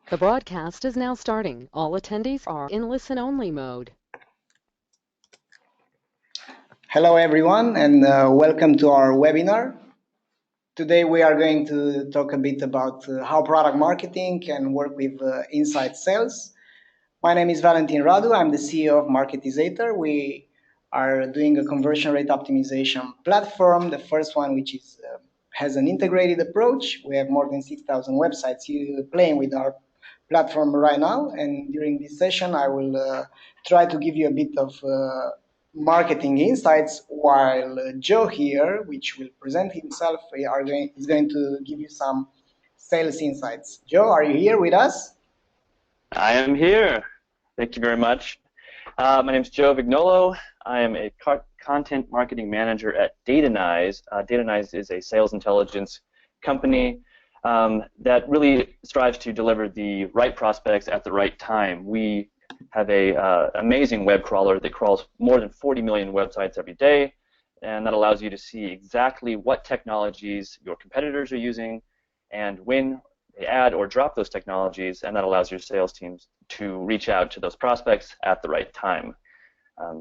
The broadcast is now starting. All attendees are in listen-only mode. Hello everyone and welcome to our webinar. Today we are going to talk a bit about how product marketing can work with inside sales. My name is Valentin Radu. I'm the CEO of Marketizator. We are doing a conversion rate optimization platform, the first one which is has an integrated approach. We have more than 6,000 websites playing with our platform right now, and during this session I will try to give you a bit of marketing insights, while Joe here, which will present himself, is going to give you some sales insights. Joe, are you here with us? I am here. Thank you very much. My name is Joe Vignolo. I am a content marketing manager at Datanyze. Datanyze is a sales intelligence company that really strives to deliver the right prospects at the right time. We have a amazing web crawler that crawls more than 40 million websites every day, and that allows you to see exactly what technologies your competitors are using and when they add or drop those technologies, and that allows your sales teams to reach out to those prospects at the right time.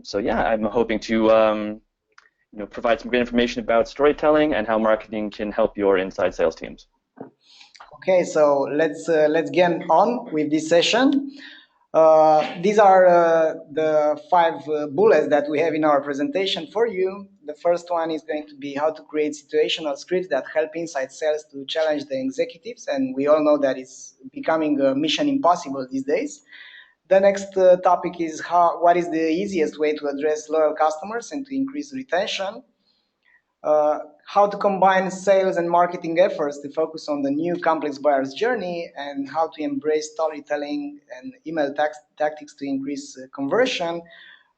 So yeah, I'm hoping to provide some great information about storytelling and how marketing can help your inside sales teams. Okay, so let's get on with this session. These are the five bullets that we have in our presentation for you. The first one is going to be how to create situational scripts that help inside sales to challenge the executives, and we all know that it's becoming a mission impossible these days. The next topic is what is the easiest way to address loyal customers and to increase retention. How to combine sales and marketing efforts to focus on the new complex buyer's journey, and how to embrace storytelling and email tactics to increase conversion,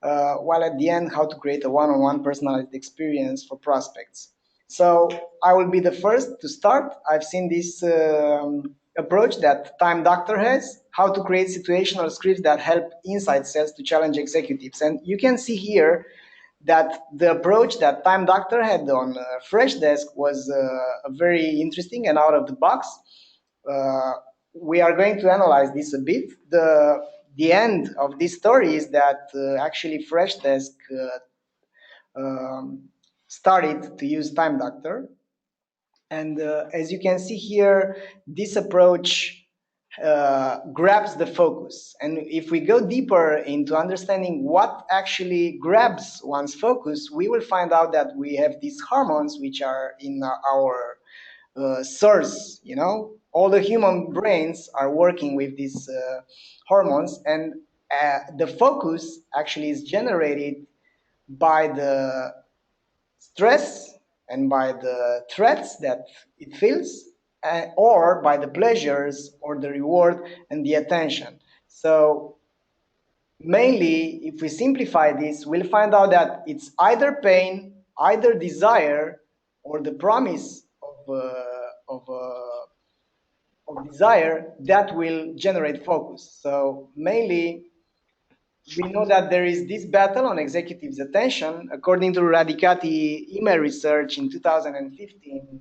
while at the end, how to create a one-on-one personalized experience for prospects. So I will be the first to start. I've seen this approach that Time Doctor has, how to create situational scripts that help inside sales to challenge executives. And you can see here that the approach that Time Doctor had on Freshdesk was very interesting and out of the box. We are going to analyze this a bit. The end of this story is that actually Freshdesk started to use Time Doctor. And as you can see here, this approach grabs the focus. And if we go deeper into understanding what actually grabs one's focus, we will find out that we have these hormones which are in our source. All the human brains are working with these hormones, and the focus actually is generated by the stress and by the threats that it feels, or by the pleasures or the reward and the attention. So mainly, if we simplify this, we'll find out that it's either pain, either desire, or the promise of desire that will generate focus. So mainly, we know that there is this battle on executives' attention. According to Radicati email research in 2015,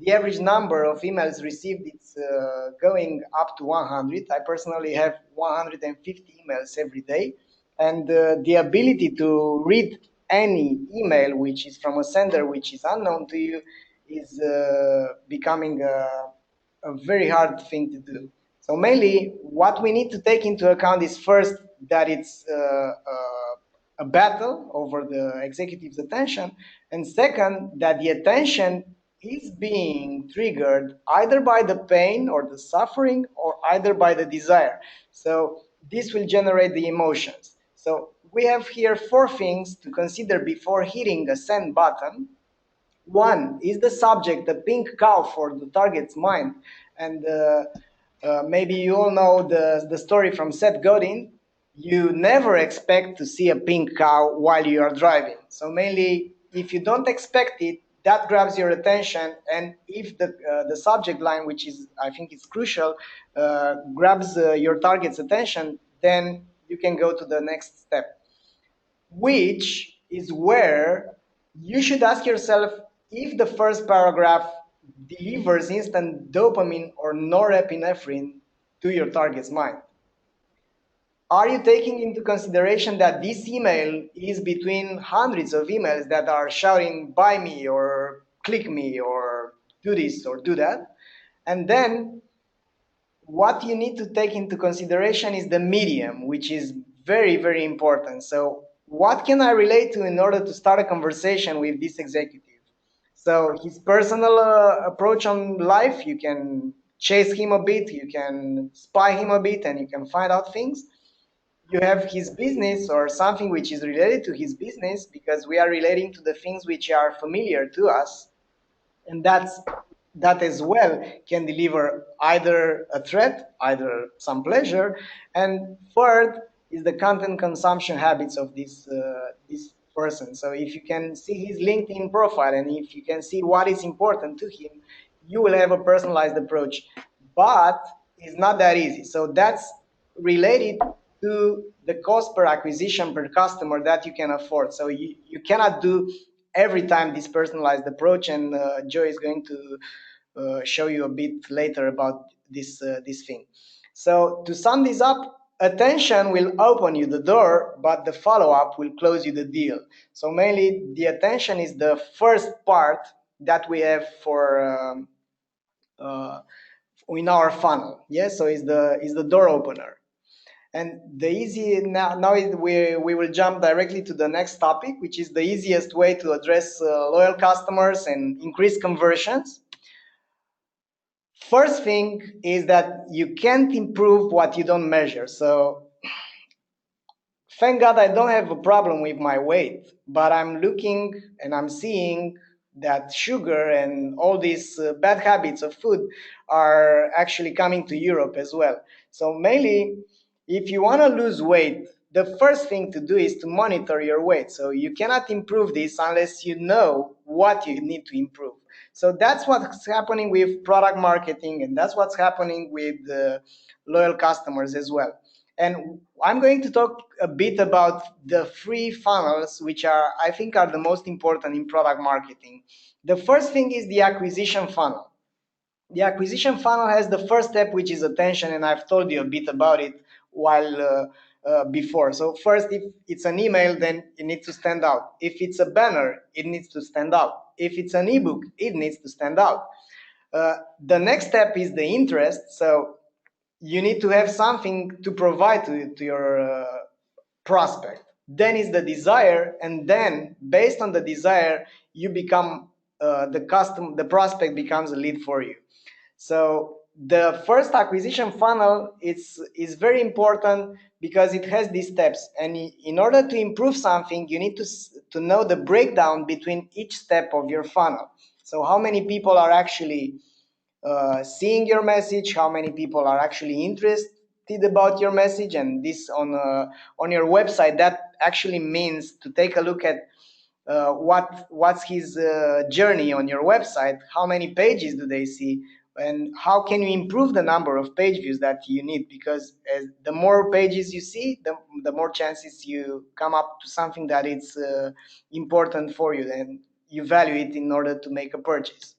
the average number of emails received is going up to 100. I personally have 150 emails every day. And the ability to read any email which is from a sender which is unknown to you is becoming a very hard thing to do. So mainly what we need to take into account is first that it's a battle over the executive's attention, and second, that the attention is being triggered either by the pain or the suffering, or either by the desire. So this will generate the emotions. So we have here four things to consider before hitting the send button. One is the subject, the pink cow for the target's mind. And maybe you all know the story from Seth Godin. You never expect to see a pink cow while you are driving. So mainly, if you don't expect it, that grabs your attention. And if the subject line, which is, I think it's crucial, grabs your target's attention, then you can go to the next step, which is where you should ask yourself if the first paragraph delivers instant dopamine or norepinephrine to your target's mind. Are you taking into consideration that this email is between hundreds of emails that are shouting buy me or click me or do this or do that? And then what you need to take into consideration is the medium, which is very, very important. So what can I relate to in order to start a conversation with this executive? So his personal approach on life, you can chase him a bit, you can spy him a bit, and you can find out things. You have his business or something which is related to his business, because we are relating to the things which are familiar to us, and that as well can deliver either a threat, either some pleasure. And third is the content consumption habits of this person. So if you can see his LinkedIn profile and if you can see what is important to him, you will have a personalized approach. But it's not that easy. So that's related to the cost per acquisition per customer that you can afford. So you cannot do every time this personalized approach, and Joe is going to show you a bit later about this thing. So to sum this up, attention will open you the door, but the follow-up will close you the deal. So mainly the attention is the first part that we have for uh, in our funnel. Yes, so is the door opener. And the easy now we will jump directly to the next topic, which is the easiest way to address loyal customers and increase conversions. First thing is that you can't improve what you don't measure. So thank God I don't have a problem with my weight, but I'm looking and I'm seeing that sugar and all these bad habits of food are actually coming to Europe as well. So mainly, if you want to lose weight, the first thing to do is to monitor your weight. So you cannot improve this unless you know what you need to improve. So that's what's happening with product marketing, and that's what's happening with loyal customers as well. And I'm going to talk a bit about the three funnels, which I think are the most important in product marketing. The first thing is the acquisition funnel. The acquisition funnel has the first step, which is attention, and I've told you a bit about it while before. So first, if it's an email, then it needs to stand out. If it's a banner, it needs to stand out. If it's an ebook, it needs to stand out. The next step is the interest. So you need to have something to provide to your prospect. Then is the desire, and then based on the desire, you become the prospect becomes a lead for you. So the first acquisition funnel is very important because it has these steps, and in order to improve something, you need to know the breakdown between each step of your funnel. So how many people are actually seeing your message, how many people are actually interested about your message, and this on your website. That actually means to take a look at what's his journey on your website, how many pages do they see, and how can you improve the number of page views that you need, because the more pages you see, the more chances you come up to something that it's important for you and you value it in order to make a purchase.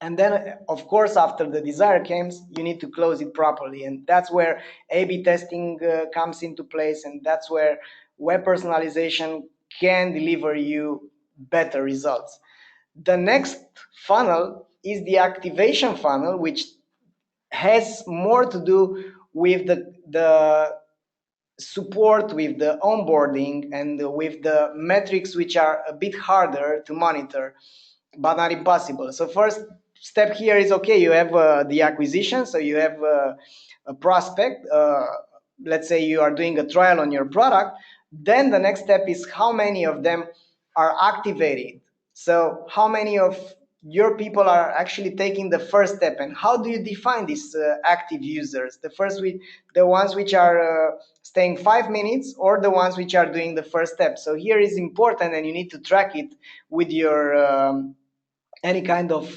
And then of course after the desire comes, you need to close it properly, and that's where A/B testing comes into place, and that's where web personalization can deliver you better results. The next funnel is the activation funnel, which has more to do with the support, with the onboarding, and with the metrics which are a bit harder to monitor but not impossible. So first step here is, okay, you have the acquisition, so you have a prospect. Let's say you are doing a trial on your product. Then the next step is how many of them are activated. So how many of your people are actually taking the first step, and how do you define these active users? The ones which are staying 5 minutes, or the ones which are doing the first step. So here is important, and you need to track it with your any kind of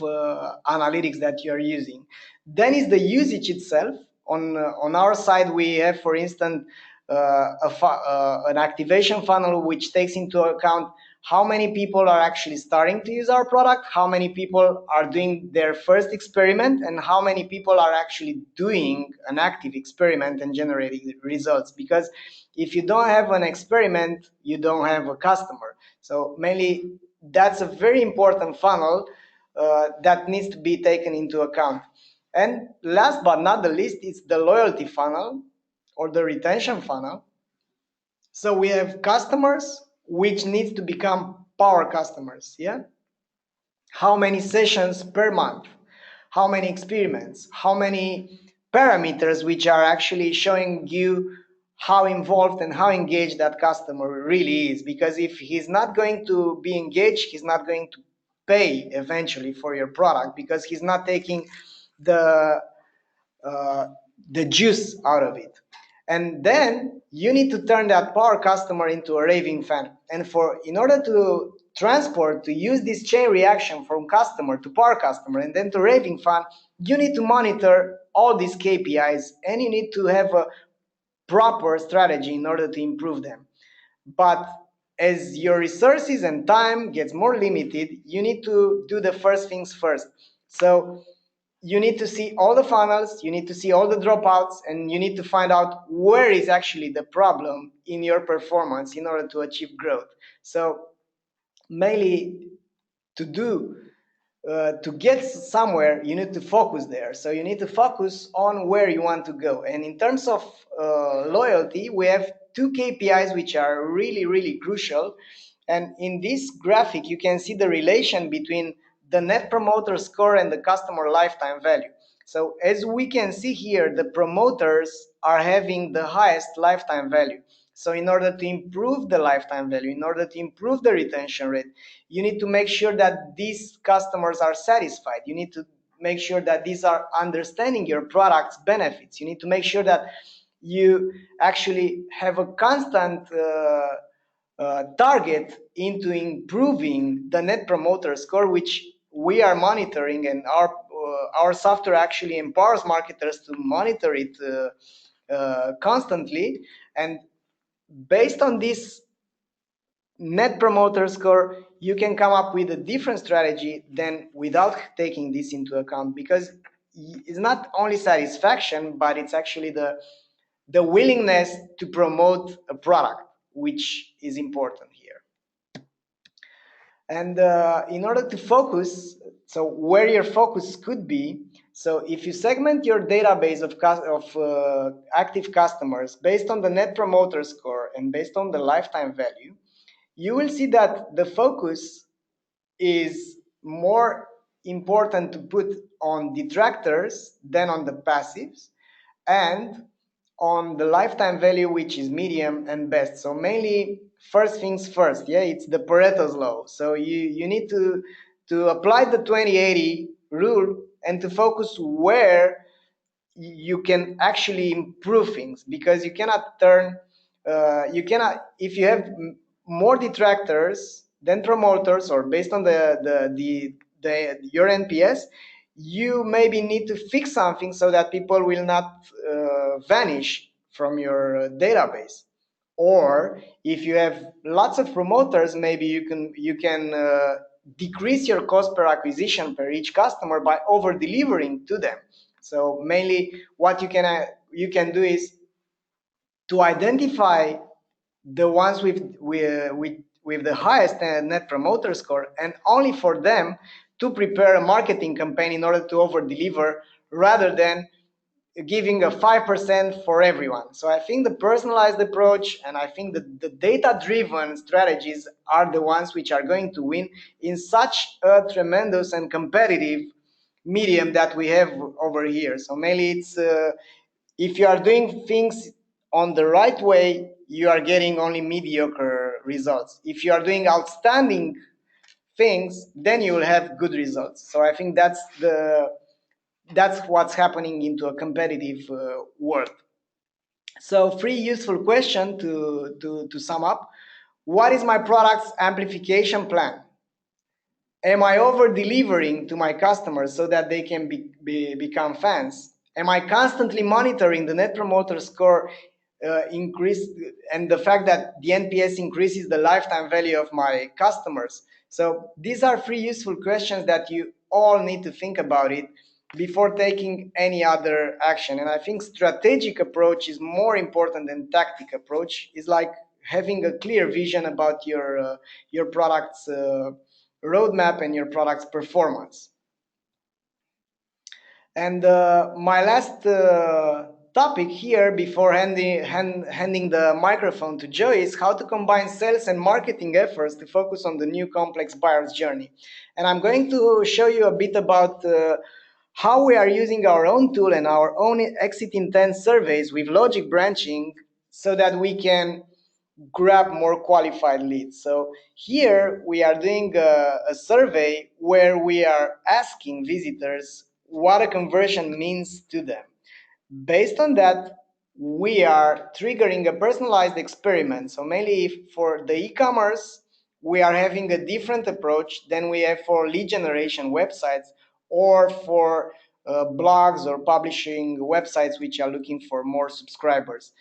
analytics that you are using. Then is the usage itself. On our side, we have, for instance, an activation funnel which takes into account how many people are actually starting to use our product, how many people are doing their first experiment, and how many people are actually doing an active experiment and generating results. Because if you don't have an experiment, you don't have a customer. So mainly that's a very important funnel that needs to be taken into account. And last but not the least, is the loyalty funnel or the retention funnel. So we have customers which needs to become power customers. Yeah. How many sessions per month? How many experiments? How many parameters which are actually showing you how involved and how engaged that customer really is? Because if he's not going to be engaged, he's not going to pay eventually for your product, because he's not taking the uh, the juice out of it. And then you need to turn that power customer into a raving fan. And in order to transport, to use this chain reaction from customer to power customer and then to raving fan, you need to monitor all these KPIs, and you need to have a proper strategy in order to improve them. But as your resources and time gets more limited, you need to do the first things first. So you need to see all the funnels, you need to see all the dropouts, and you need to find out where is actually the problem in your performance in order to achieve growth. So mainly to get somewhere, you need to focus there. So you need to focus on where you want to go. And in terms of loyalty, we have two KPIs which are really, really crucial. And in this graphic, you can see the relation between the Net Promoter Score and the customer lifetime value. So as we can see here, the promoters are having the highest lifetime value. So in order to improve the lifetime value, in order to improve the retention rate, you need to make sure that these customers are satisfied. You need to make sure that these are understanding your product's benefits. You need to make sure that you actually have a constant target into improving the Net Promoter Score, which we are monitoring, and our software actually empowers marketers to monitor it constantly. And based on this Net Promoter Score, you can come up with a different strategy than without taking this into account, because it's not only satisfaction, but it's actually the willingness to promote a product, which is important here. And in order to focus, so where your focus could be, so if you segment your database of active customers based on the Net Promoter Score and based on the lifetime value, you will see that the focus is more important to put on detractors than on the passives, and on the lifetime value, which is medium and best. So mainly first things first. Yeah, it's the Pareto's law. So you need to apply the 20-80 rule and to focus where you can actually improve things, because you cannot if you have more detractors than promoters, or based on your NPS, you maybe need to fix something so that people will not vanish from your database. Or if you have lots of promoters, maybe you can decrease your cost per acquisition per each customer by over delivering to them. So mainly what you can do is to identify the ones with the highest Net Promoter Score, and only for them to prepare a marketing campaign in order to over deliver, rather than giving a 5% for everyone. So I think the personalized approach, and I think the data-driven strategies are the ones which are going to win in such a tremendous and competitive medium that we have over here. So mainly it's if you are doing things on the right way, you are getting only mediocre results. If you are doing outstanding things, then you will have good results. So I think that's what's happening into a competitive world. So three useful question to sum up. What is my product's amplification plan? Am I over delivering to my customers so that they can become fans? Am I constantly monitoring the Net Promoter Score increase, and the fact that the NPS increases the lifetime value of my customers. So these are three useful questions that you all need to think about it before taking any other action. And I think strategic approach is more important than tactic approach. It's like having a clear vision about your product's roadmap and your product's performance. And my last topic here before handing the microphone to Joe is how to combine sales and marketing efforts to focus on the new complex buyer's journey. And I'm going to show you a bit about how we are using our own tool and our own exit intent surveys with logic branching so that we can grab more qualified leads. So here we are doing a survey where we are asking visitors what a conversion means to them. Based on that, we are triggering a personalized experiment. So mainly for the e-commerce, we are having a different approach than we have for lead generation websites or for blogs or publishing websites which are looking for more subscribers.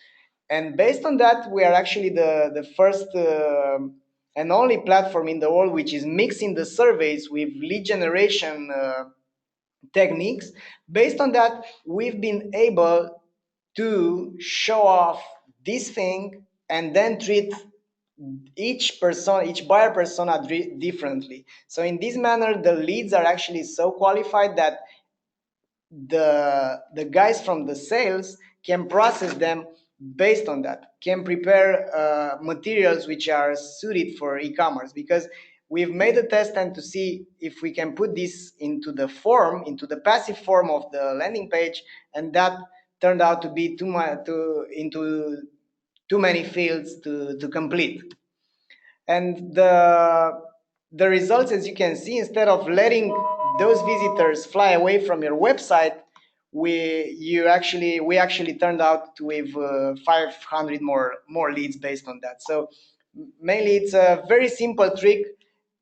And based on that, we are actually the first and only platform in the world which is mixing the surveys with lead generation techniques. Based on that, we've been able to show off this thing and then treat each buyer persona differently. So in this manner, the leads are actually so qualified that the guys from the sales can process them based on that, can prepare materials which are suited for e-commerce, because we've made a test and to see if we can put this into the form, into the passive form of the landing page, and that turned out to be too many fields to complete. And the results, as you can see, instead of letting those visitors fly away from your website, we actually turned out with 500 more leads based on that. So mainly it's a very simple trick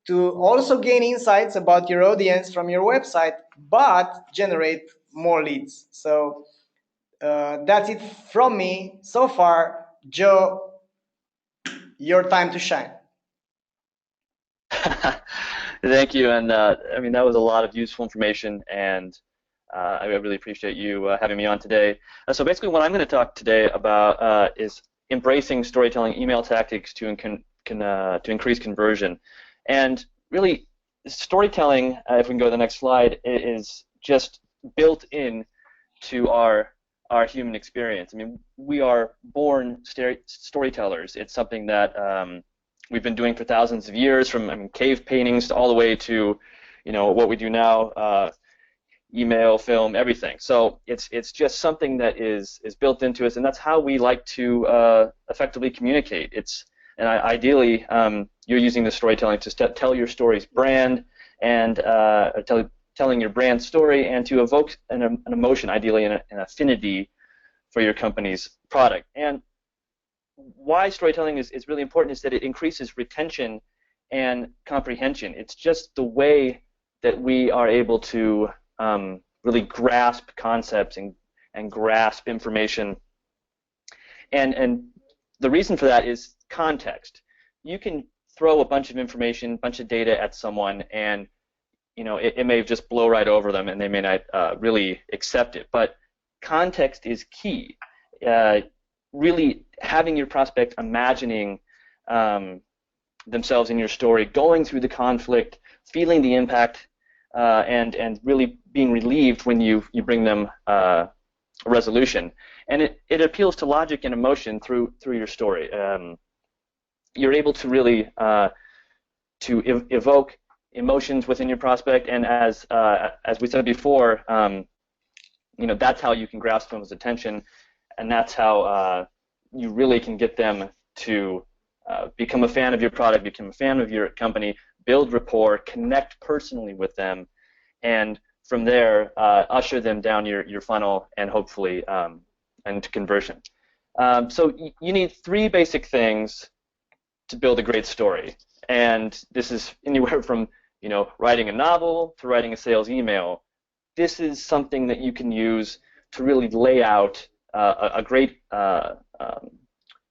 to also gain insights about your audience from your website, but generate more leads. So that's it from me so far. Joe, your time to shine. Thank you, and I mean that was a lot of useful information, and I really appreciate you having me on today. So basically, what I'm going to talk today about is embracing storytelling email tactics to increase conversion, and really, storytelling. If we can go to the next slide, is just built in to our human experience. I mean, we are born storytellers. It's something that we've been doing for thousands of years, from cave paintings to all the way to, what we do now, email, film, everything. So it's just something that is built into us, and that's how we like to effectively communicate. Ideally, you're using the storytelling to tell your story's brand and telling your brand story, and to evoke an emotion, ideally an affinity for your company's product. And why storytelling is really important is that it increases retention and comprehension. It's just the way that we are able to really grasp concepts and grasp information. And the reason for that is context. You can throw a bunch of information, a bunch of data at someone, and it may just blow right over them, and they may not really accept it. But context is key. Really having your prospect imagining themselves in your story, going through the conflict, feeling the impact, and really being relieved when you bring them a resolution. And it appeals to logic and emotion through your story. You're able to really to evoke emotions within your prospect, and as we said before, that's how you can grasp someone's attention, and that's how you really can get them to become a fan of your product, become a fan of your company, build rapport, connect personally with them, and from there usher them down your funnel and hopefully into conversion. So you need three basic things to build a great story, and this is anywhere from writing a novel to writing a sales email. This is something that you can use to really lay out a great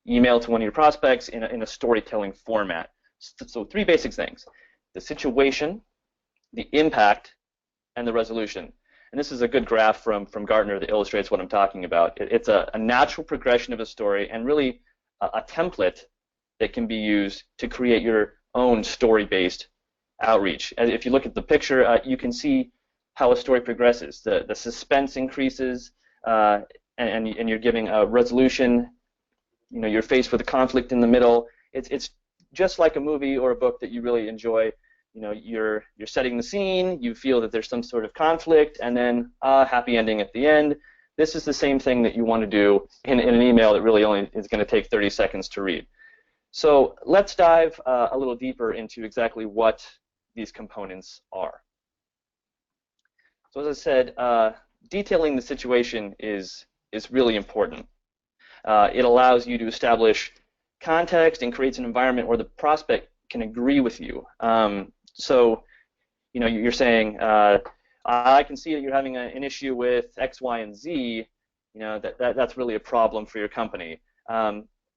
email to one of your prospects in a storytelling format. So three basic things: the situation, the impact, and the resolution. And this is a good graph from Gartner that illustrates what I'm talking about. It's a natural progression of a story and really a template that can be used to create your own story-based outreach. And if you look at the picture, you can see how a story progresses. The suspense increases, and you're giving a resolution. You know, you're faced with a conflict in the middle. It's just like a movie or a book that you really enjoy. You know, you're setting the scene, you feel that there's some sort of conflict, and then a happy ending at the end. This is the same thing that you want to do in an email that really only is going to take 30 seconds to read. So let's dive a little deeper into exactly what these components are. So as I said, detailing the situation is really important. It allows you to establish context and creates an environment where the prospect can agree with you. So, you know, you're saying, I can see that you're having an issue with X, Y, and Z. You know, that's really a problem for your company.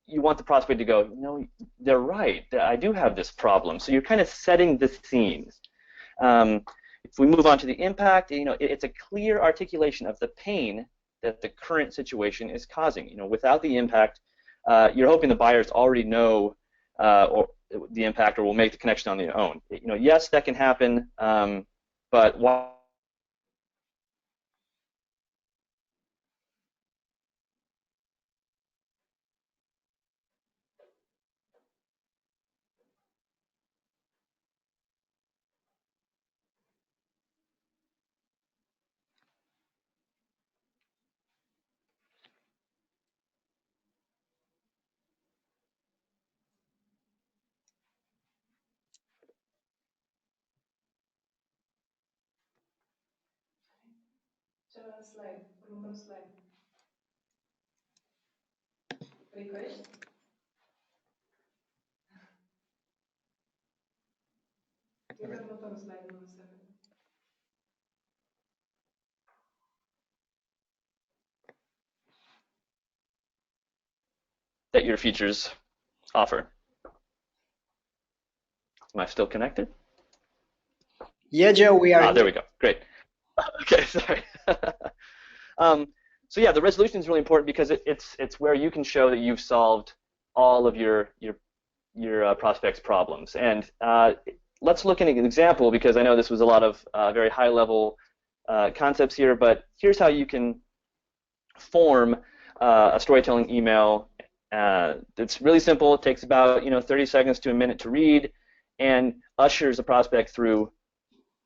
You want the prospect to go, no, they're right. I do have this problem. So you're kind of setting the scene. If we move on to the impact, you know, it's a clear articulation of the pain that the current situation is causing. You know, without the impact, you're hoping the buyers already know or the impact or will make the connection on their own. You know, yes, that can happen, but why? That your features offer. Am I still connected? Yeah, Joe, we are. There we go. Great. Okay, sorry. So yeah, the resolution is really important because it's where you can show that you've solved all of your prospects' problems. And let's look at an example because I know this was a lot of very high-level concepts here, but here's how you can form a storytelling email. It's really simple. It takes about 30 seconds to a minute to read, and ushers a prospect through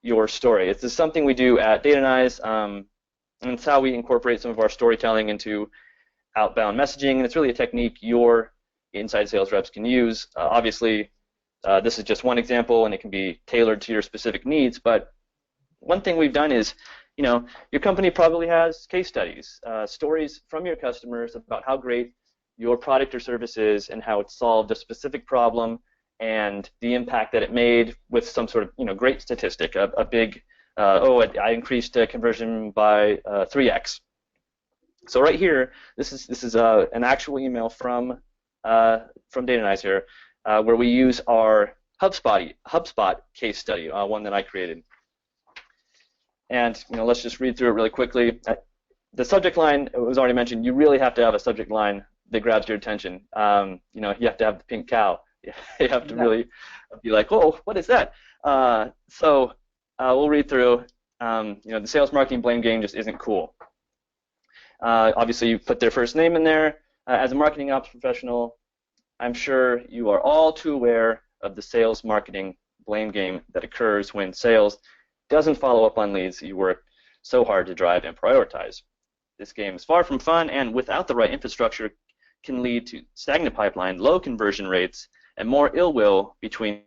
your story. It's just something we do at Datanyze, and it's how we incorporate some of our storytelling into outbound messaging, and it's really a technique your inside sales reps can use. Obviously, this is just one example, and it can be tailored to your specific needs, but one thing we've done is, your company probably has case studies, stories from your customers about how great your product or service is and how it solved a specific problem and the impact that it made with some sort of great statistic, a big, I increased conversion by 3x. So right here, this is an actual email from Datanyze here, where we use our HubSpot case study, one that I created. And let's just read through it really quickly. The subject line, it was already mentioned. You really have to have a subject line that grabs your attention. You have to have the pink cow. You have to really be like, oh, what is that? So we'll read through. The sales marketing blame game just isn't cool. Obviously, you put their first name in there. As a marketing ops professional, I'm sure you are all too aware of the sales marketing blame game that occurs when sales doesn't follow up on leads that you work so hard to drive and prioritize. This game is far from fun, and without the right infrastructure, can lead to stagnant pipeline, low conversion rates, and more ill will between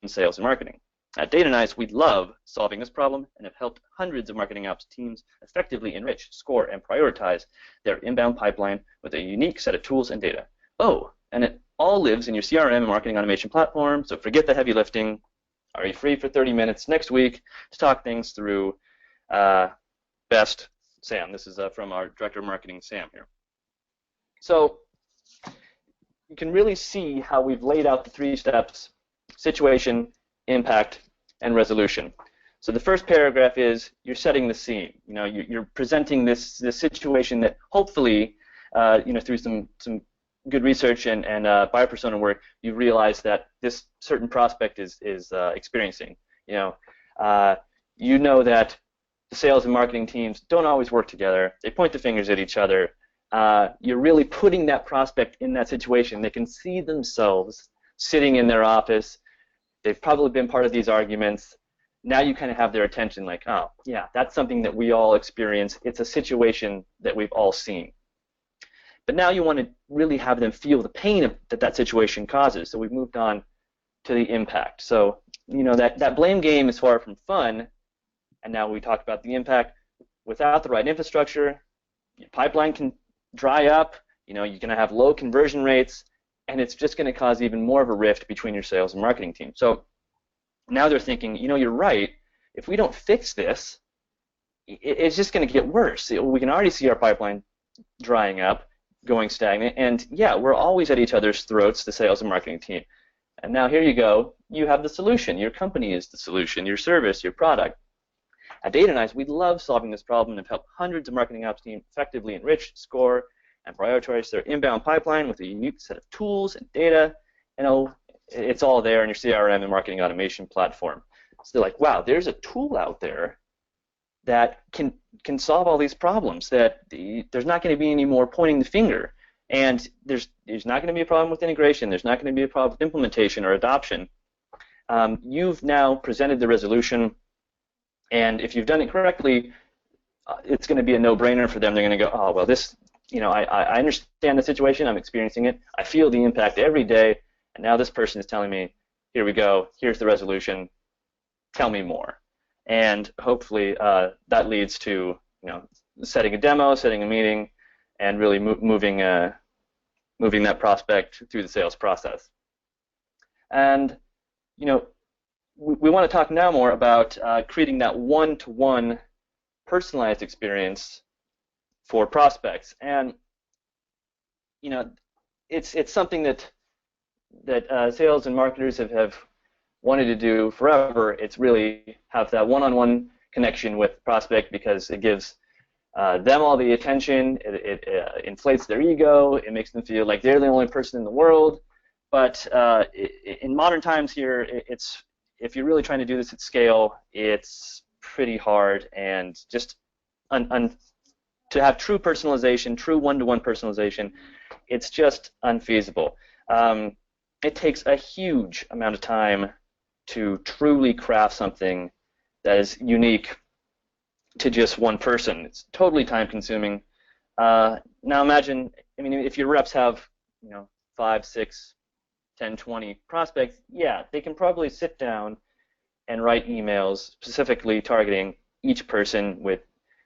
sales and marketing. At Datanyze, we love solving this problem and have helped hundreds of marketing ops teams effectively enrich, score, and prioritize their inbound pipeline with a unique set of tools and data. Oh, and it all lives in your CRM and marketing automation platform, so forget the heavy lifting. Are you free for 30 minutes next week to talk things through? Best, Sam. This is from our Director of Marketing, Sam, here. So you can really see how we've laid out the 3 steps: situation, impact, and resolution. So the first paragraph is you're setting the scene. You're presenting this situation that hopefully, through some good research and buyer persona work, you realize that this certain prospect is experiencing. You know that the sales and marketing teams don't always work together. They point the fingers at each other. You're really putting that prospect in that situation. They can see themselves sitting in their office. They've probably been part of these arguments. Now you kind of have their attention, like, oh, yeah, that's something that we all experience. It's a situation that we've all seen. But now you want to really have them feel the pain that situation causes. So we've moved on to the impact. So, that blame game is far from fun. And now we talked about the impact. Without the right infrastructure, your pipeline can dry up. You're going to have low conversion rates, and it's just going to cause even more of a rift between your sales and marketing team. So now they're thinking, you're right. If we don't fix this, it's just going to get worse. We can already see our pipeline drying up, going stagnant, and yeah, we're always at each other's throats, the sales and marketing team. And now here you go. You have the solution. Your company is the solution. Your service, your product. At Datanyze, we love solving this problem and have helped hundreds of marketing ops teams effectively enrich, score, and prioritize their inbound pipeline with a unique set of tools and data. It's all there in your CRM and marketing automation platform. So they're like, wow, there's a tool out there that can solve all these problems, that there's not going to be any more pointing the finger. And there's not going to be a problem with integration. There's not going to be a problem with implementation or adoption. You've now presented the resolution, and if you've done it correctly, it's going to be a no-brainer for them. They're going to go, oh, well, this, I understand the situation. I'm experiencing it. I feel the impact every day. And now this person is telling me, here we go. Here's the resolution. Tell me more. And hopefully that leads to setting a demo, setting a meeting, and really moving that prospect through the sales process. And we want to talk now more about creating that one-to-one personalized experience for prospects. And it's something that sales and marketers have wanted to do forever. It's really have that one-on-one connection with the prospect, because it gives them all the attention. It inflates their ego. It makes them feel like they're the only person in the world. But in modern times here, if you're really trying to do this at scale, it's pretty hard, and just to have true personalization, true one-to-one personalization, it's just unfeasible. It takes a huge amount of time to truly craft something that is unique to just one person. It's totally time-consuming. Now imagine, if your reps have 5, 6, 10, 20 prospects, yeah, they can probably sit down and write emails specifically targeting each person with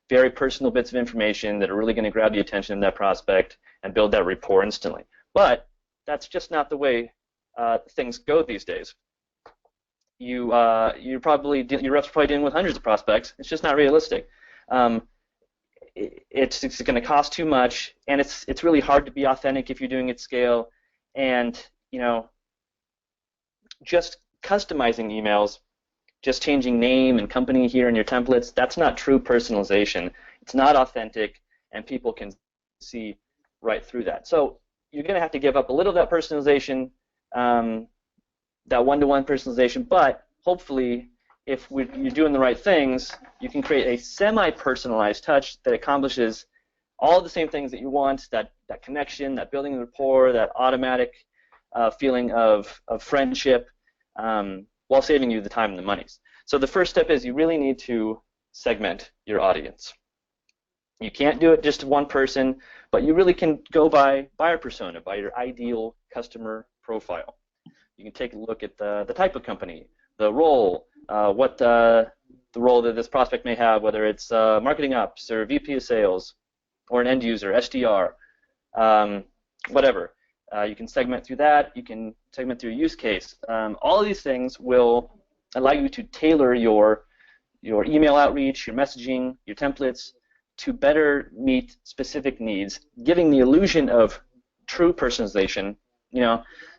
very personal bits of information that are really going to grab the attention of that prospect and build that rapport instantly. But that's just not the way things go these days. Your reps are probably dealing with hundreds of prospects. It's just not realistic. It's going to cost too much, and it's really hard to be authentic if you're doing it at scale. And just customizing emails, just changing name and company here in your templates, that's not true personalization. It's not authentic, and people can see right through that. So you're going to have to give up a little of that personalization, that one-to-one personalization, but hopefully if you're doing the right things, you can create a semi-personalized touch that accomplishes all the same things that you want, that connection, that building of rapport, that automatic feeling of friendship, while saving you the time and the money. So the first step is you really need to segment your audience. You can't do it just to one person, but you really can go by buyer persona, by your ideal customer profile. You can take a look at the type of company, the role, what the role that this prospect may have, whether it's marketing ops or VP of sales or an end user, SDR, whatever. You can segment through that. You can segment through use case. All of these things will allow you to tailor your email outreach, your messaging, your templates to better meet specific needs, giving the illusion of true personalization,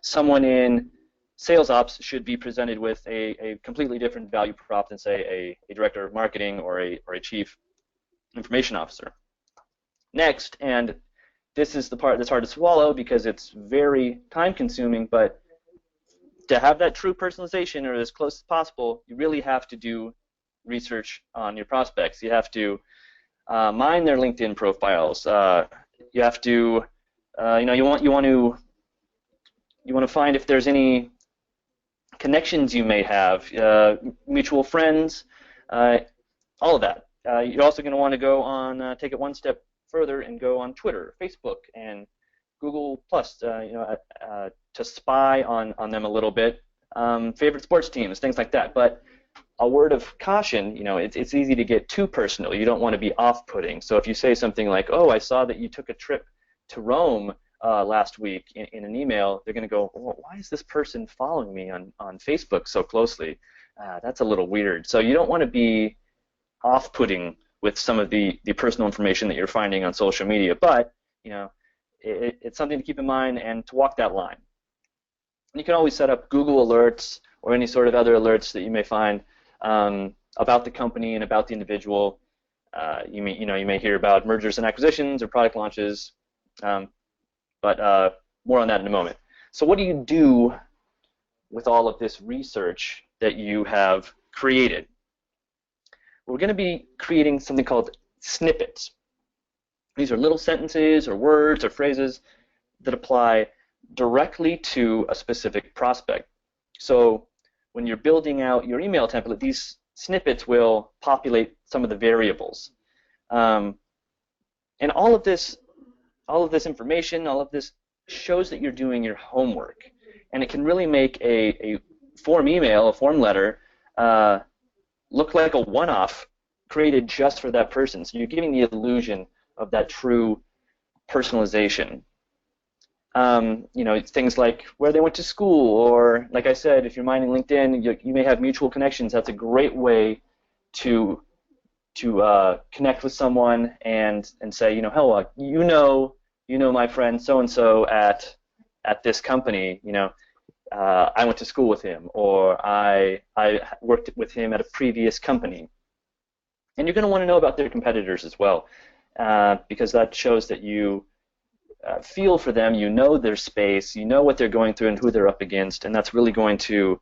someone in sales ops should be presented with a completely different value prop than, say, a director of marketing or a chief information officer. Next, and this is the part that's hard to swallow because it's very time-consuming, but to have that true personalization, or as close as possible, you really have to do research on your prospects. You have to mine their LinkedIn profiles. You have to, you want to find if there's any connections you may have, mutual friends, all of that. You're also going to want to go on, take it one step further and go on Twitter, Facebook, and Google Plus, to spy on them a little bit. Favorite sports teams, things like that. But a word of caution, it's easy to get too personal. You don't want to be off-putting. So if you say something like, "Oh, I saw that you took a trip to Rome last week," in an email, they're going to go, "Well, why is this person following me on Facebook so closely? That's a little weird." So you don't want to be off-putting with some of the personal information that you're finding on social media, but it's something to keep in mind and to walk that line. And you can always set up Google alerts or any sort of other alerts that you may find about the company and about the individual. You may hear about mergers and acquisitions or product launches, but more on that in a moment. So what do you do with all of this research that you have created? We're going to be creating something called snippets. These are little sentences or words or phrases that apply directly to a specific prospect. So when you're building out your email template, these snippets will populate some of the variables. And all of this information, all of this shows that you're doing your homework. And it can really make a form email, a form letter, look like a one-off created just for that person. So you're giving the illusion of that true personalization. Things like where they went to school, or like I said, if you're mining LinkedIn, you may have mutual connections. That's a great way to connect with someone and say, hello, you know my friend so and so at this company. I went to school with him, or I worked with him at a previous company. And you're going to want to know about their competitors as well, because that shows that you feel for them, you know their space, you know what they're going through and who they're up against, and that's really going to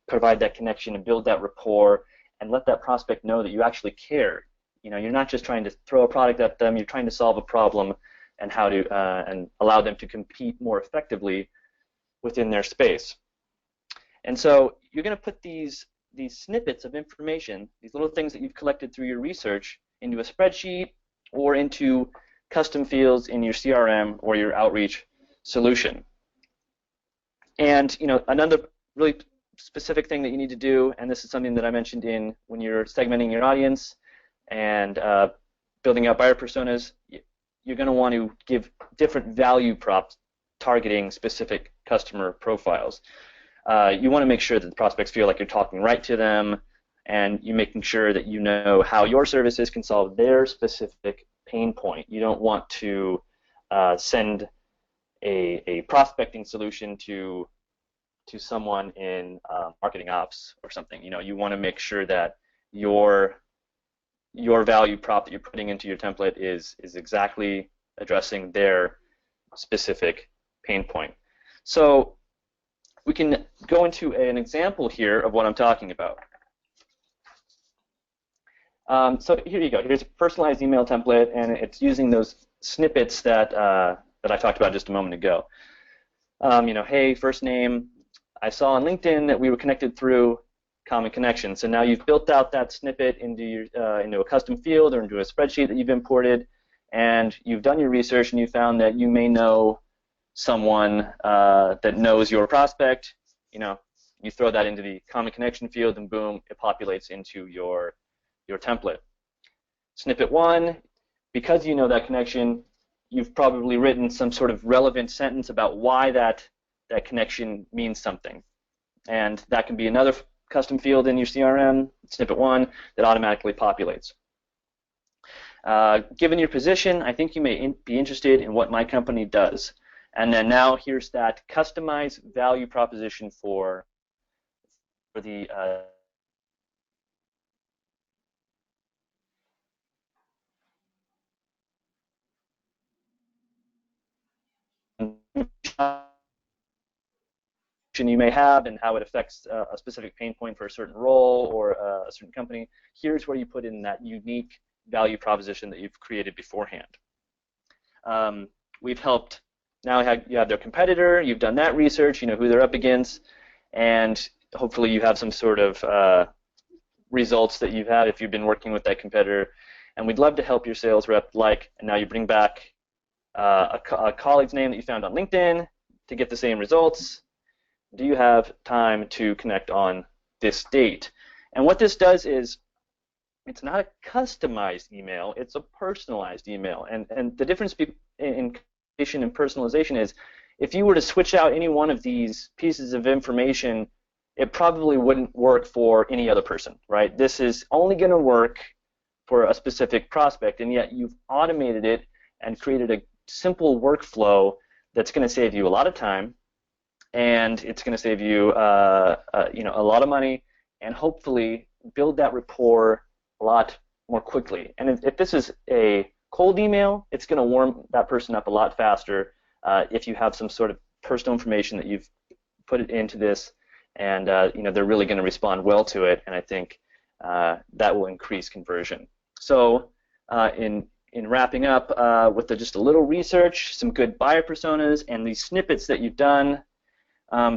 provide that connection and build that rapport and let that prospect know that you actually care. You're not just trying to throw a product at them, you're trying to solve a problem and how to and allow them to compete more effectively within their space. And so you're going to put these snippets of information, these little things that you've collected through your research, into a spreadsheet or into custom fields in your CRM or your outreach solution. And another really specific thing that you need to do, and this is something that I mentioned when you're segmenting your audience and building out buyer personas, you're going to want to give different value props targeting specific customer profiles. You want to make sure that the prospects feel like you're talking right to them, and you're making sure that you know how your services can solve their specific pain point. You don't want to send a prospecting solution to someone in marketing ops or something. You want to make sure that your value prop that you're putting into your template is exactly addressing their specific pain point. So we can go into an example here of what I'm talking about. So here you go. Here's a personalized email template, and it's using those snippets that I talked about just a moment ago. Hey, first name. I saw on LinkedIn that we were connected through common connections. So now you've built out that snippet into a custom field or into a spreadsheet that you've imported, and you've done your research and you found that you may know someone that knows your prospect. You throw that into the common connection field, and boom, it populates into your template. Snippet 1, because you know that connection, you've probably written some sort of relevant sentence about why that connection means something. And that can be another custom field in your CRM, snippet 1, that automatically populates. Given your position, I think you may be interested in what my company does. And then now here's that customized value proposition for the you may have and how it affects a specific pain point for a certain role or a certain company. Here's where you put in that unique value proposition that you've created beforehand. We've helped, now you have their competitor, you've done that research, you know who they're up against, and hopefully you have some sort of results that you've had if you've been working with that competitor. And we'd love to help your sales rep, and now you bring back a colleague's name that you found on LinkedIn to get the same results. Do you have time to connect on this date? And what this does is, it's not a customized email, it's a personalized email. And the difference in communication and personalization is, if you were to switch out any one of these pieces of information, it probably wouldn't work for any other person, right? This is only going to work for a specific prospect, and yet you've automated it and created a simple workflow that's going to save you a lot of time, and it's going to save you, a lot of money, and hopefully build that rapport a lot more quickly. And if this is a cold email, it's going to warm that person up a lot faster if you have some sort of personal information that you've put it into this, and they're really going to respond well to it, and I think that will increase conversion. So in wrapping up with just a little research, some good buyer personas, and these snippets that you've done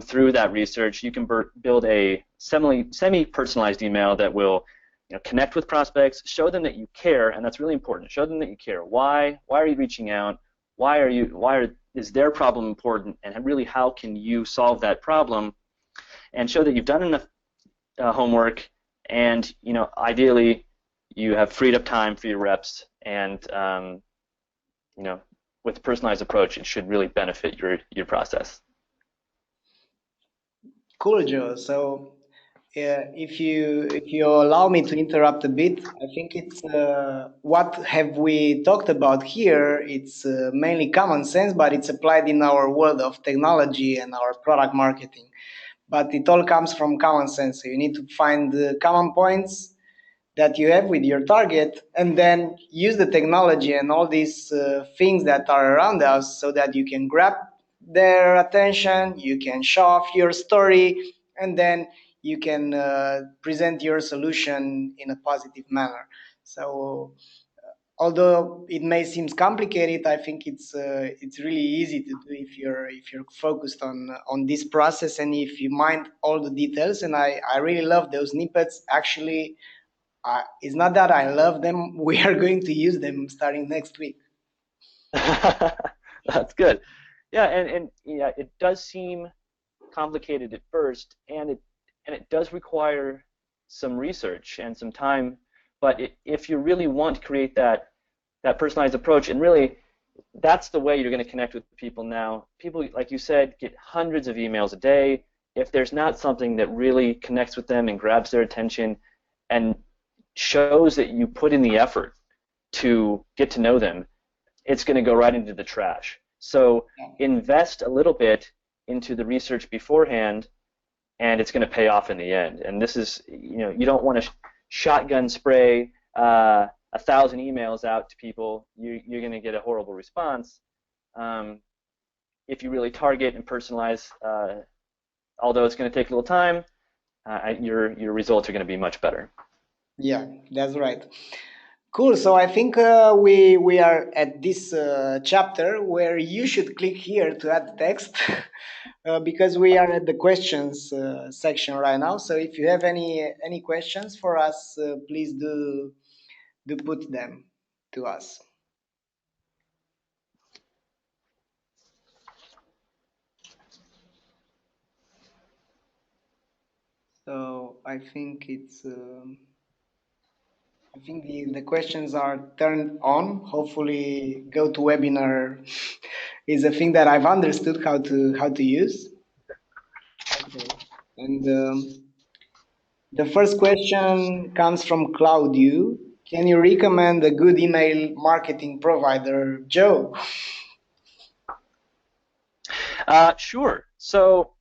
through that research, you can build a semi-personalized email that will connect with prospects, show them that you care, and that's really important. Show them that you care. Why are you reaching out? Is their problem important? And really, how can you solve that problem? And show that you've done enough homework, and ideally, you have freed up time for your reps, and with a personalized approach, it should really benefit your process. Cool, Joe. So if you allow me to interrupt a bit, I think it's what have we talked about here. It's mainly common sense, but it's applied in our world of technology and our product marketing. But it all comes from common sense. So you need to find the common points that you have with your target, and then use the technology and all these things that are around us so that you can grab their attention, you can show off your story, and then you can present your solution in a positive manner. So although it may seem complicated, I think it's really easy to do if you're focused on this process, and if you mind all the details. And I really love those snippets. Actually, it's not that I love them. We are going to use them starting next week. That's good. Yeah, and it does seem complicated at first, and it does require some research and some time. But if you really want to create that personalized approach, and really that's the way you're going to connect with people now. People, like you said, get hundreds of emails a day. If there's not something that really connects with them and grabs their attention and shows that you put in the effort to get to know them, it's going to go right into the trash. So invest a little bit into the research beforehand, and it's going to pay off in the end. And this is, you don't want to shotgun spray 1,000 emails out to people. You're going to get a horrible response. If you really target and personalize, although it's going to take a little time, your results are going to be much better. Yeah, that's right. Cool. So I think we are at this chapter where you should click here to add text because we are at the questions section right now. So if you have any questions for us, please do put them to us. So I think it's. I think the questions are turned on. Hopefully, GoToWebinar is a thing that I've understood how to use. Okay. And the first question comes from Claudio. Can you recommend a good email marketing provider, Joe? Sure. So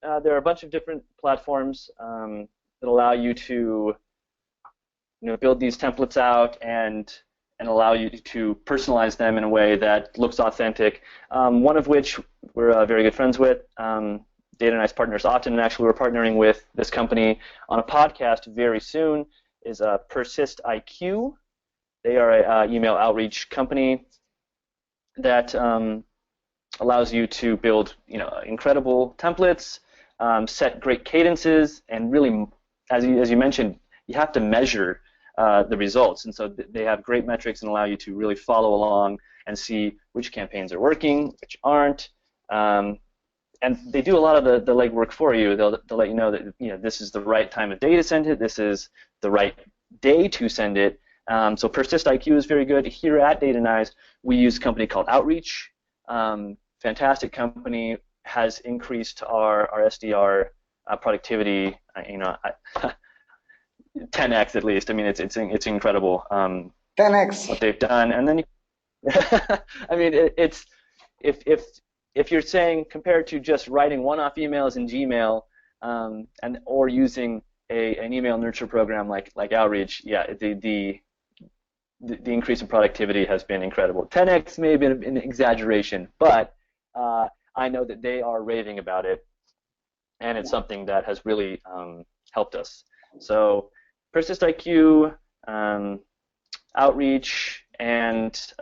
there are a bunch of different platforms that allow you to build these templates out and allow you to personalize them in a way that looks authentic. One of which we're very good friends with. Datanyze partners often, and actually we're partnering with this company on a podcast very soon, is Persist IQ. They are an email outreach company that allows you to build incredible templates, set great cadences, and really, as you mentioned, you have to measure the results. And so they have great metrics and allow you to really follow along and see which campaigns are working, which aren't. And they do a lot of the legwork for you. They'll let you know that this is the right time of day to send it. This is the right day to send it. So Persist IQ is very good. Here at Datanyze, we use a company called Outreach. Fantastic company, has increased our SDR productivity. 10x at least. I mean, it's incredible. 10x. What they've done, and then I mean, it's if you're saying compared to just writing one-off emails in Gmail, or using an email nurture program like Outreach, yeah, the increase in productivity has been incredible. 10x may have been an exaggeration, but I know that they are raving about it, and it's something that has really helped us. So Persist IQ, Outreach, and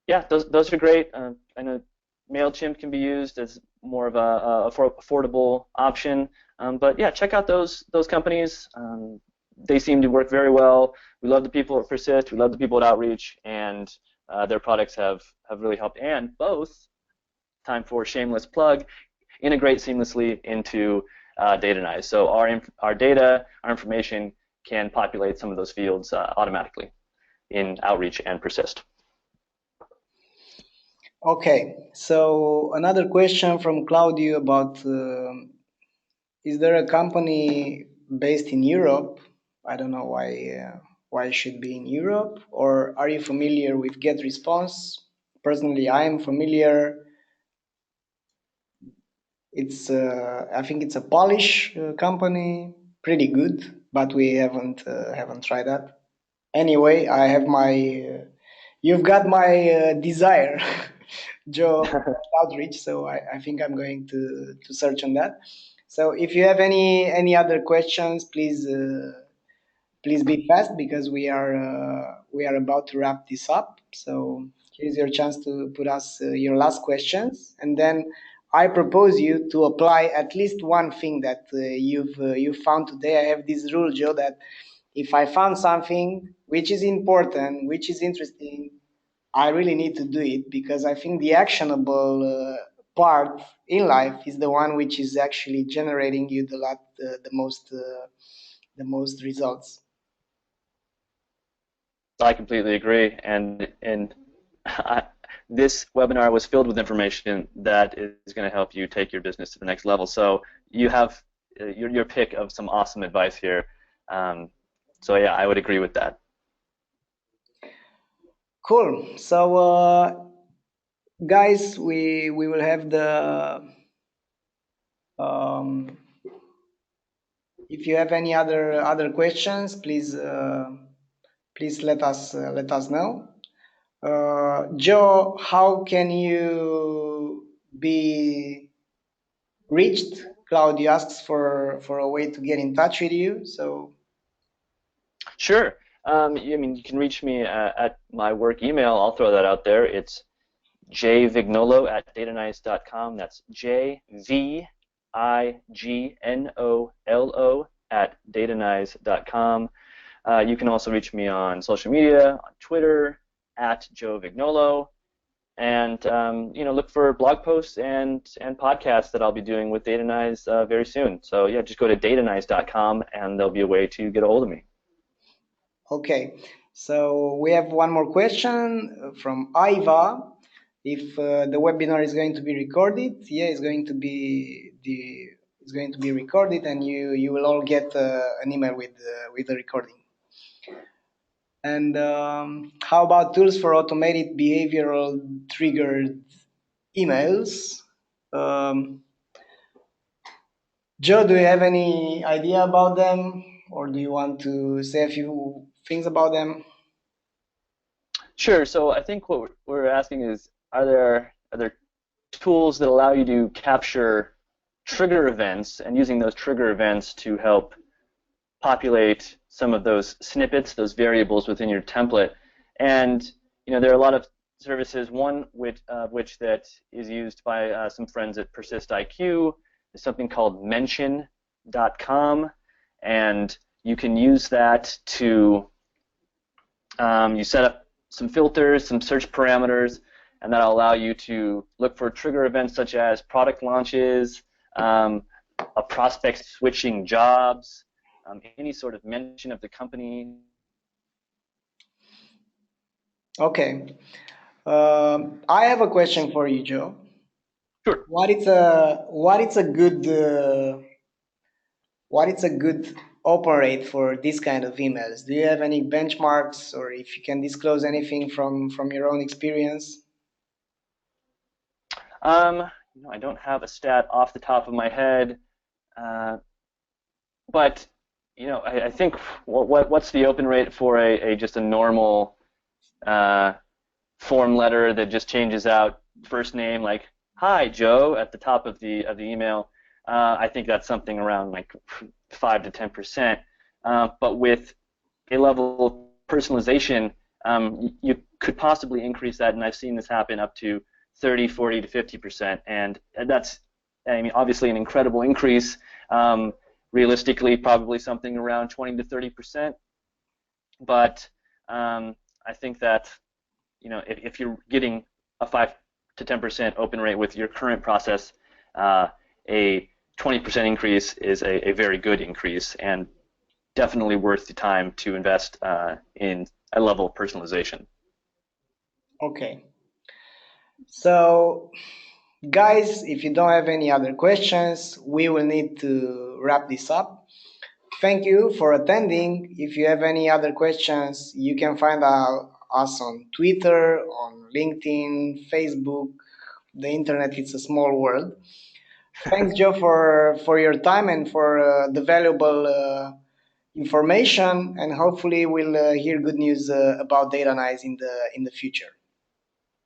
yeah, those are great. I know MailChimp can be used as more of a affordable option, but yeah, check out those companies. They seem to work very well. We love the people at Persist. We love the people at Outreach, and their products have really helped. And both, time for shameless plug, integrate seamlessly into Datanyze. So our data, our information can populate some of those fields automatically in Outreach and Persist. Okay, so another question from Claudio about is there a company based in Europe? I don't know why it should be in Europe, or are you familiar with GetResponse? Personally, I am familiar. It's I think it's a Polish company, pretty good, but we haven't tried that. Anyway, I have my you've got my desire, Joe, outreach. So I think I'm going to search on that. So if you have any other questions, please be fast because we are about to wrap this up. So here's your chance to put us your last questions, and then I propose you to apply at least one thing that you've found today. I have this rule, Joe, that if I found something which is important, which is interesting, I really need to do it because I think the actionable part in life is the one which is actually generating you the most results. I completely agree, and this webinar was filled with information that is going to help you take your business to the next level. So you have your pick of some awesome advice here. So yeah, I would agree with that. Cool. So guys, we will have the if you have any other questions, please let us know. Joe, how can you be reached? Claudio asks for a way to get in touch with you. So Sure. I mean, you can reach me at my work email. I'll throw that out there. It's jvignolo@datanyze.com. That's jvignolo@datanyze.com. You can also reach me on social media, on Twitter, at Joe Vignolo, and look for blog posts and podcasts that I'll be doing with Datanyze very soon. So yeah, just go to datanyze.com, and there'll be a way to get a hold of me. Okay, so we have one more question from Iva. If the webinar is going to be recorded, yeah, it's going to be recorded, and you will all get an email with the recording. And how about tools for automated behavioral triggered emails? Um, Joe, do you have any idea about them, or do you want to say a few things about them? Sure. So I think what we're asking is, are there tools that allow you to capture trigger events and using those trigger events to help populate some of those snippets, those variables within your template? And there are a lot of services. One which that is used by some friends at Persist IQ is something called mention.com, and you can use that to you set up some filters, some search parameters, and that'll allow you to look for trigger events such as product launches, a prospect switching jobs, any sort of mention of the company. Okay. I have a question for you, Joe. Sure. What is a good open rate for this kind of emails? Do you have any benchmarks, or if you can disclose anything from your own experience? I don't have a stat off the top of my head, but I think what's the open rate for just a normal form letter that just changes out first name, like "Hi Joe" at the top of the email? I think that's something around like 5 to 10%. But with a level of personalization, you could possibly increase that, and I've seen this happen up to 30, 40 to 50%, and that's, I mean, obviously an incredible increase. Realistically, probably something around 20 to 30%. But I think that if you're getting a 5 to 10% open rate with your current process, a 20% increase is a very good increase, and definitely worth the time to invest in a level of personalization. Okay. So, guys, if you don't have any other questions, we will need to wrap this up. Thank you for attending. If you have any other questions, you can find us on Twitter, on LinkedIn, Facebook. The internet is a small world. Thanks, Joe, for your time and for the valuable information. And hopefully, we'll hear good news about Datanyze in the future.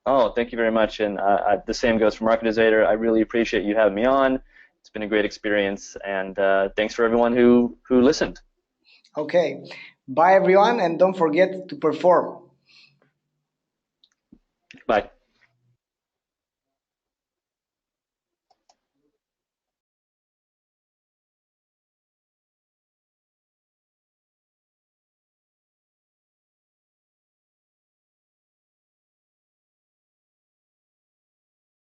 Oh, thank you very much, and the same goes for Marketizator. I really appreciate you having me on. It's been a great experience, and thanks for everyone who listened. Okay. Bye, everyone, and don't forget to perform. Bye.